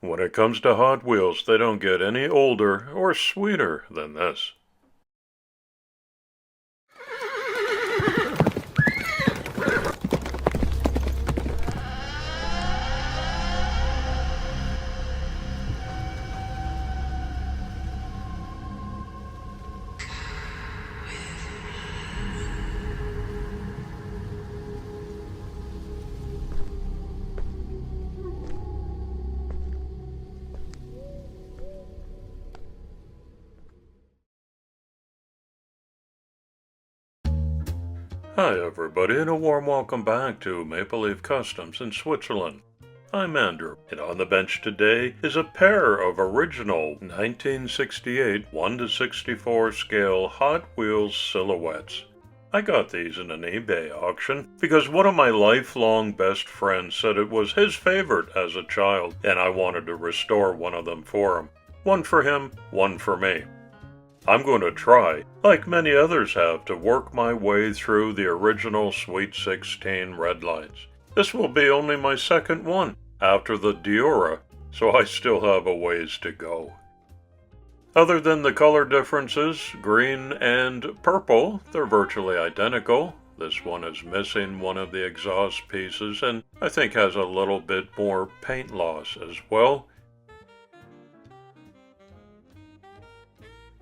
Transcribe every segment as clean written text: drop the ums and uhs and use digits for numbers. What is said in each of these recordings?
When it comes to Hot Wheels, they don't get any older or sweeter than this. Hi everybody, and a warm welcome back to Maple Leaf Customs in Switzerland. I'm Andrew, and on the bench today is a pair of original 1968 1:64 scale Hot Wheels silhouettes. I got these in an eBay auction because one of my lifelong best friends said it was his favorite as a child, and I wanted to restore one of them for him. One for him, one for me. I'm going to try, like many others have, to work my way through the original Sweet 16 Redlines. This will be only my second one, after the Diora, so I still have a ways to go. Other than the color differences, green and purple, they're virtually identical. This one is missing one of the exhaust pieces and I think has a little bit more paint loss as well.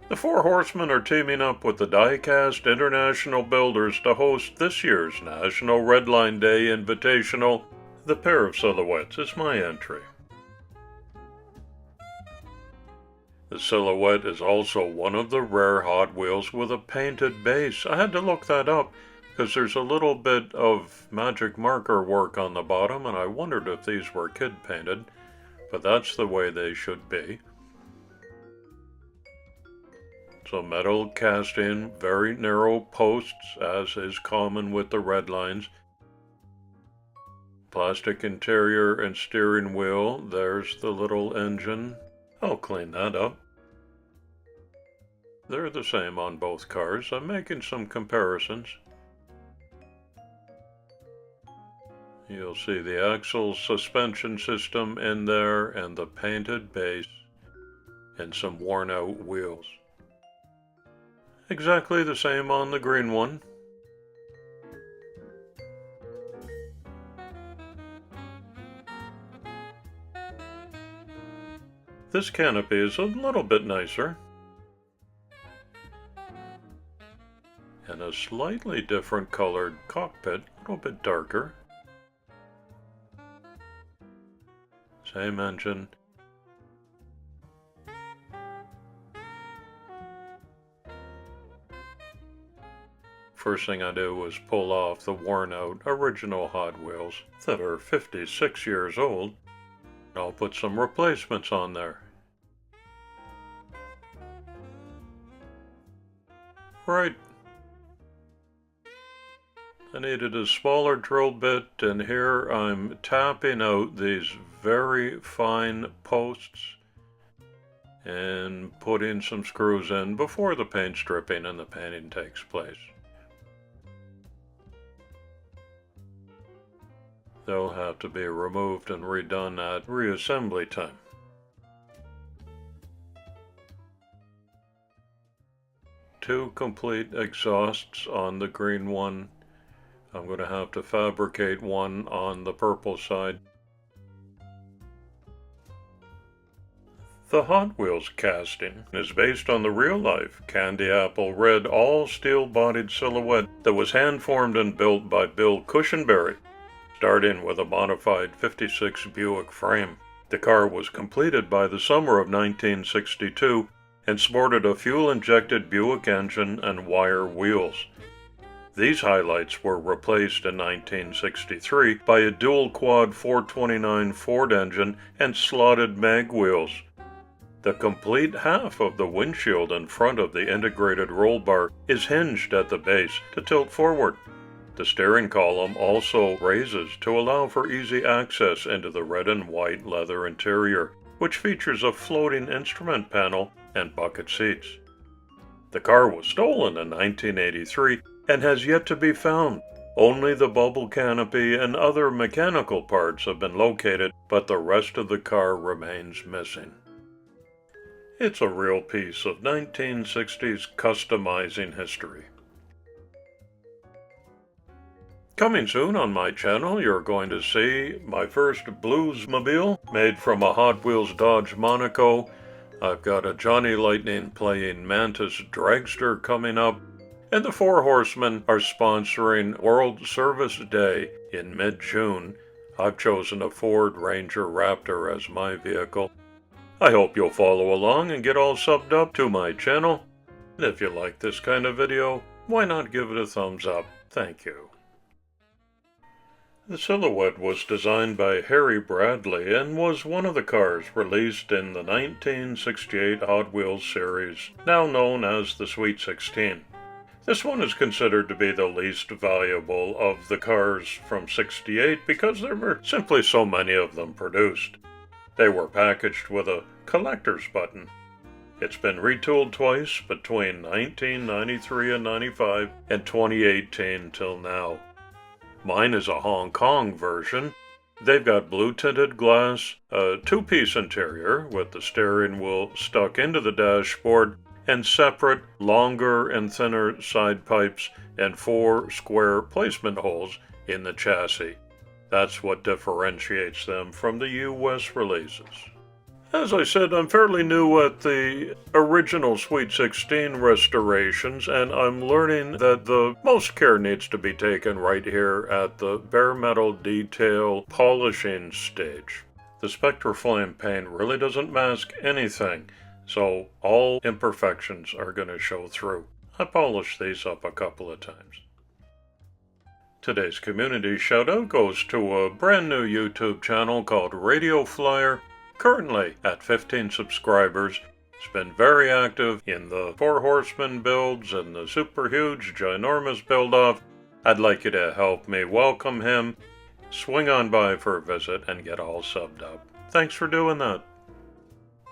The Four Horsemen are teaming up with the Diecast International Builders to host this year's National Redline Day Invitational. The pair of silhouettes is my entry. The silhouette is also one of the rare Hot Wheels with a painted base. I had to look that up because there's a little bit of magic marker work on the bottom and I wondered if these were kid painted, but that's the way they should be. So metal casting, very narrow posts, as is common with the Redlines. Plastic interior and steering wheel. There's the little engine. I'll clean that up. They're the same on both cars. I'm making some comparisons. You'll see the axle suspension system in there and the painted base and some worn out wheels. Exactly the same on the green one. This canopy is a little bit nicer. And a slightly different colored cockpit, a little bit darker. Same engine. First thing I do was pull off the worn out original Hot Wheels that are 56 years old. I'll put some replacements on there. Right. I needed a smaller drill bit, and here I'm tapping out these very fine posts and putting some screws in before the paint stripping and the painting takes place. They'll have to be removed and redone at reassembly time. Two complete exhausts on the green one. I'm going to have to fabricate one on the purple side. The Hot Wheels casting is based on the real-life candy apple red all-steel-bodied silhouette that was hand-formed and built by Bill Cushenberry, starting with a modified 56 Buick frame. The car was completed by the summer of 1962 and sported a fuel-injected Buick engine and wire wheels. These highlights were replaced in 1963 by a dual-quad 429 Ford engine and slotted mag wheels. The complete half of the windshield in front of the integrated roll bar is hinged at the base to tilt forward. The steering column also raises to allow for easy access into the red and white leather interior, which features a floating instrument panel and bucket seats. The car was stolen in 1983 and has yet to be found, Only the bubble canopy and other mechanical parts have been located, but the rest of the car remains missing. It's a real piece of 1960s customizing history. Coming soon on my channel, you're going to see my first Bluesmobile made from a Hot Wheels Dodge Monaco. I've got a Johnny Lightning playing Mantis dragster coming up, and the Four Horsemen are sponsoring World Service Day in mid-June. I've chosen a Ford Ranger Raptor as my vehicle. I hope you'll follow along and get all subbed up to my channel. And if you like this kind of video, why not give it a thumbs up? Thank you. The Silhouette was designed by Harry Bradley and was one of the cars released in the 1968 Hot Wheels series, now known as the Sweet 16. This one is considered to be the least valuable of the cars from '68 because there were simply so many of them produced. They were packaged with a collector's button. It's been retooled twice between 1993 and 95 and 2018 till now. Mine is a Hong Kong version. They've got blue tinted glass, a two-piece interior with the steering wheel stuck into the dashboard, and separate, longer and thinner side pipes and 4 square placement holes in the chassis. That's what differentiates them from the US releases. As I said, I'm fairly new at the original Sweet 16 restorations, and I'm learning that the most care needs to be taken right here at the bare metal detail polishing stage. The Spectraflame paint really doesn't mask anything, so all imperfections are going to show through. I polished these up a couple of times. Today's community shoutout goes to a brand new YouTube channel called Radio Flyer. Currently at 15 subscribers. It's been very active in the Four Horsemen builds and the super huge, ginormous build-off. I'd like you to help me welcome him. Swing on by for a visit and get all subbed up. Thanks for doing that.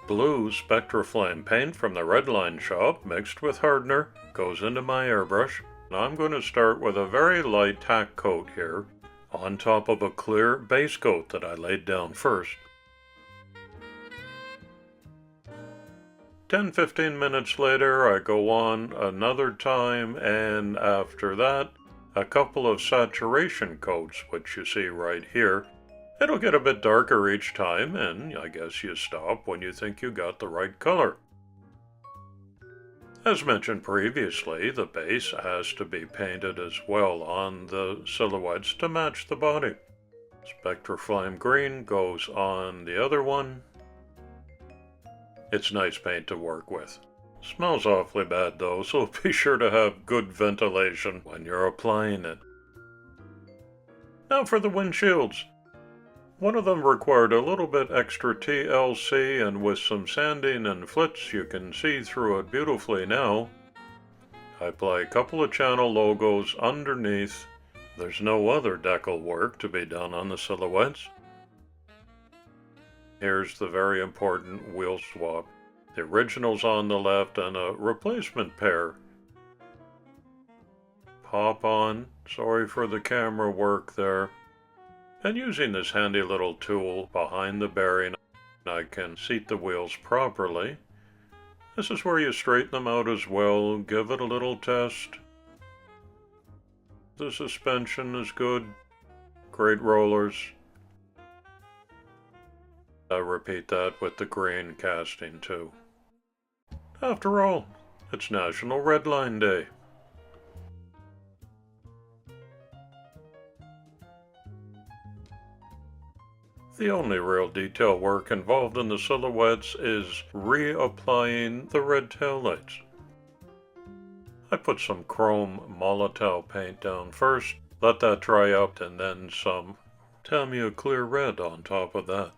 Blue Spectraflame paint from the Redline shop mixed with hardener goes into my airbrush. I'm going to start with a very light tack coat here on top of a clear base coat that I laid down first. 10-15 minutes later, I go on another time, and after that, a couple of saturation coats, which you see right here. It'll get a bit darker each time, and I guess you stop when you think you got the right color. As mentioned previously, the base has to be painted as well on the silhouettes to match the body. Spectraflame green goes on the other one. It's nice paint to work with. Smells awfully bad though, so be sure to have good ventilation when you're applying it. Now for the windshields. One of them required a little bit extra TLC, and with some sanding and flits you can see through it beautifully now. I apply a couple of channel logos underneath. There's no other decal work to be done on the silhouettes. Here's the very important wheel swap. The original's on the left and a replacement pair. Pop on. Sorry for the camera work there. And using this handy little tool behind the bearing, I can seat the wheels properly. This is where you straighten them out as well. Give it a little test. The suspension is good. Great rollers. I repeat that with the green casting too. After all, it's National Redline Day. The only real detail work involved in the silhouettes is reapplying the red taillights. I put some chrome Molotow paint down first, let that dry up, and then some Tamiya clear red on top of that.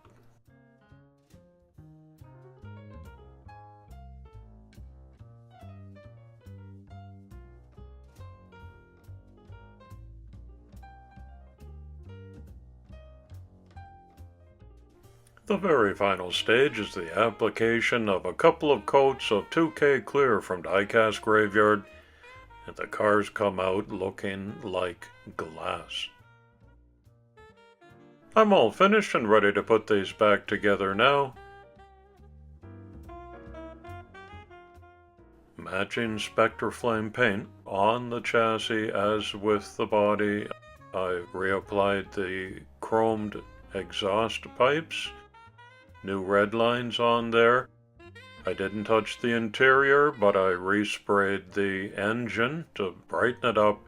The very final stage is the application of a couple of coats of 2K clear from Diecast Graveyard, and the cars come out looking like glass. I'm all finished and ready to put these back together now. Matching Spectraflame paint on the chassis as with the body. I reapplied the chromed exhaust pipes, new Redlines on there. I didn't touch the interior, but I resprayed the engine to brighten it up.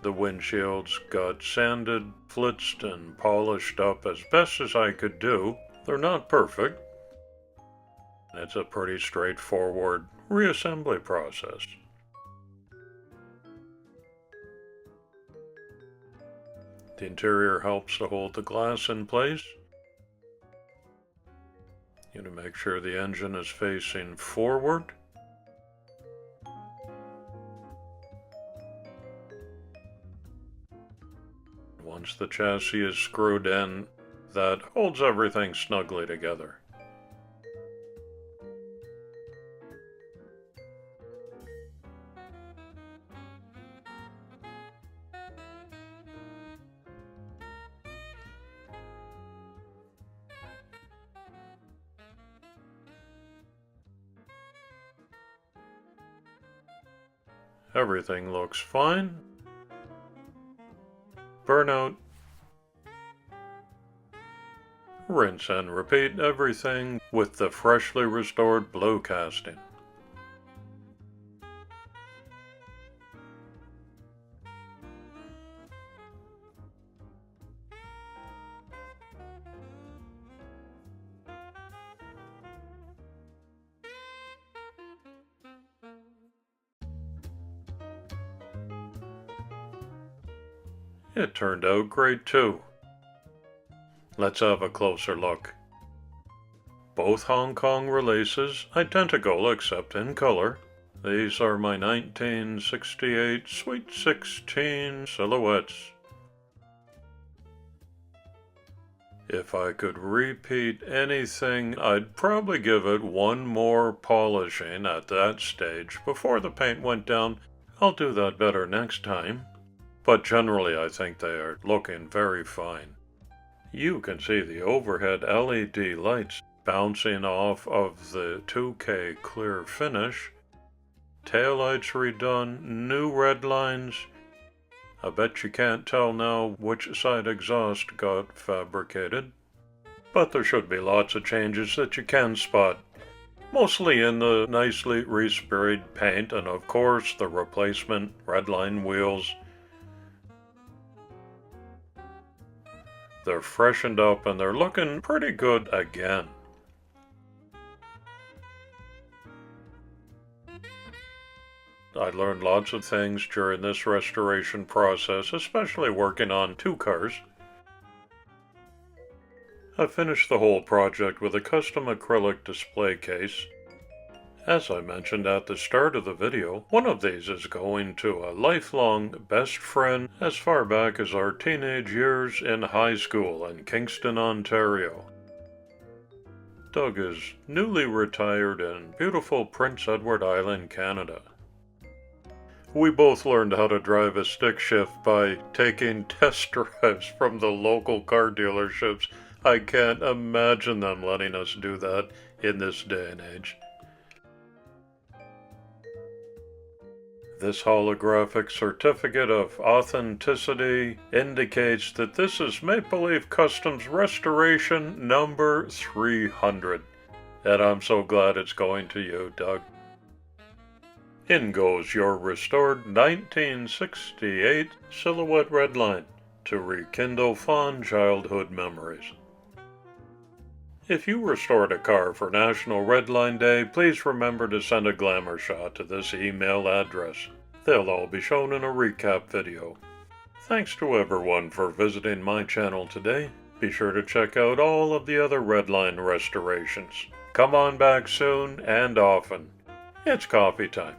The windshields got sanded, flitzed, and polished up as best as I could do. They're not perfect. It's a pretty straightforward reassembly process. The interior helps to hold the glass in place. You need to make sure the engine is facing forward. Once the chassis is screwed in, that holds everything snugly together. Everything looks fine. Burnout. Rinse and repeat everything with the freshly restored blue casting. It turned out great too. Let's have a closer look. Both Hong Kong releases, identical except in color. These are my 1968 Sweet 16 silhouettes. If I could repeat anything, I'd probably give it one more polishing at that stage before the paint went down. I'll do that better next time. But generally I think they are looking very fine. You can see the overhead LED lights bouncing off of the 2K clear finish. Taillights redone, new Redlines. I bet you can't tell now which side exhaust got fabricated. But there should be lots of changes that you can spot. Mostly in the nicely resprayed paint and of course the replacement Redline wheels. They're freshened up and they're looking pretty good again. I learned lots of things during this restoration process, especially working on two cars. I finished the whole project with a custom acrylic display case. As I mentioned at the start of the video, one of these is going to a lifelong best friend as far back as our teenage years in high school in Kingston, Ontario. Doug is newly retired in beautiful Prince Edward Island, Canada. We both learned how to drive a stick shift by taking test drives from the local car dealerships. I can't imagine them letting us do that in this day and age. This holographic certificate of authenticity indicates that this is Maple Leaf Customs Restoration number 300. And I'm so glad it's going to you, Doug. In goes your restored 1968 Silhouette Redline to rekindle fond childhood memories. If you restored a car for National Redline Day, please remember to send a glamour shot to this email address. They'll all be shown in a recap video. Thanks to everyone for visiting my channel today. Be sure to check out all of the other Redline restorations. Come on back soon and often. It's coffee time.